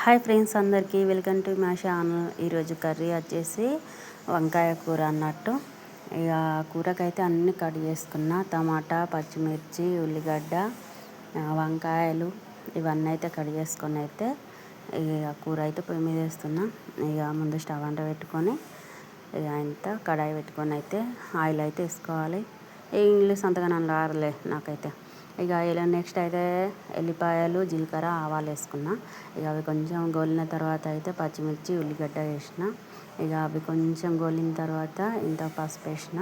Hi friends, అందరికీ welcome to my channel. ఈరోజు curry వచ్చేసి వంకాయ కూర అన్నట్టు. ఇక కూరకైతే అన్నీ కట్ చేసుకున్న. టమాటా, పచ్చిమిర్చి, ఉల్లిగడ్డ, వంకాయలు ఇవన్నీ అయితే కట్ చేసుకొని అయితే ఇక కూర అయితే పొయ్యి మీద వేస్తున్నా. ఇక ముందు స్టవ్ అంట పెట్టుకొని ఇక ఇంత కడాయి పెట్టుకొని అయితే ఆయిల్ అయితే వేసుకోవాలి. ఇంగ్లీష్ అంతగా నన్ను ఆరలే నాకైతే. ఇక ఇలా నెక్స్ట్ అయితే ఎల్లిపాయలు, జీలకర్ర, ఆవాలు వేసుకున్నా. ఇక అవి కొంచెం గోలిన తర్వాత అయితే పచ్చిమిర్చి, ఉల్లిగడ్డ వేసిన. ఇక అవి కొంచెం గోలిన తర్వాత ఇంత పసుపు వేసిన.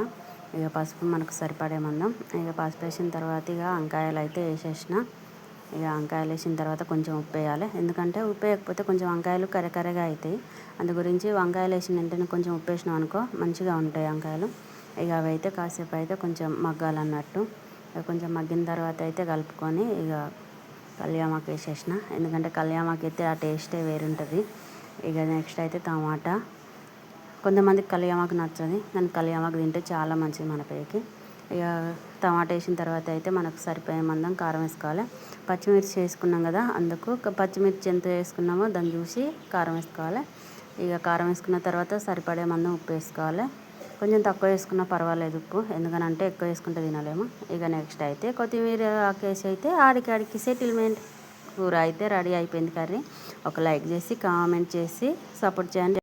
ఇక పసుపు మనకు సరిపడే మందం. ఇక పసుపు వేసిన తర్వాత ఇక వంకాయలు అయితే వేసేసిన. ఇక వంకాయలు వేసిన తర్వాత కొంచెం ఉప్పు వేయాలి, ఎందుకంటే ఉప్పు వేయకపోతే కొంచెం వంకాయలు కర్రగా అవుతాయి. అందు గురించి వంకాయలు వేసిన వెంటనే కొంచెం ఉప్పు వేసినాం అనుకో మంచిగా ఉంటాయి వంకాయలు. ఇక అవి అయితే కాసేపు అయితే కొంచెం మగ్గాలన్నట్టు. కొంచెం మగ్గిన తర్వాత అయితే కలుపుకొని ఇక కళ్యామాకు వేసేసిన, ఎందుకంటే కళ్యామాకు అయితే ఆ టేస్టే వేరుంటుంది. ఇక నెక్స్ట్ అయితే టమాటా. కొంతమందికి కళ్యామాకు నచ్చదు, కానీ కళ్యామాకు తింటే చాలా మంచిది మన పేరుకి. ఇక టమాటా వేసిన తర్వాత అయితే మనకు సరిపోయే మందం కారం వేసుకోవాలి. పచ్చిమిర్చి వేసుకున్నాం కదా, అందుకు పచ్చిమిర్చి ఎంత వేసుకున్నామో దాన్ని చూసి కారం వేసుకోవాలి. ఇక కారం వేసుకున్న తర్వాత సరిపడే మందం ఉప్పు వేసుకోవాలి. కొంచెం తక్కువ వేసుకున్నా పర్వాలేదు ఉప్పు, ఎందుకనంటే ఎక్కువ వేసుకుంటే తినలేము. ఇక నెక్స్ట్ అయితే కొత్తిమీర ఆకేసి అయితే ఆడికి సెటిల్మెంట్. కూర అయితే రెడీ అయిపోయింది. కర్రీ ఒక లైక్ చేసి కామెంట్ చేసి సపోర్ట్ చేయండి.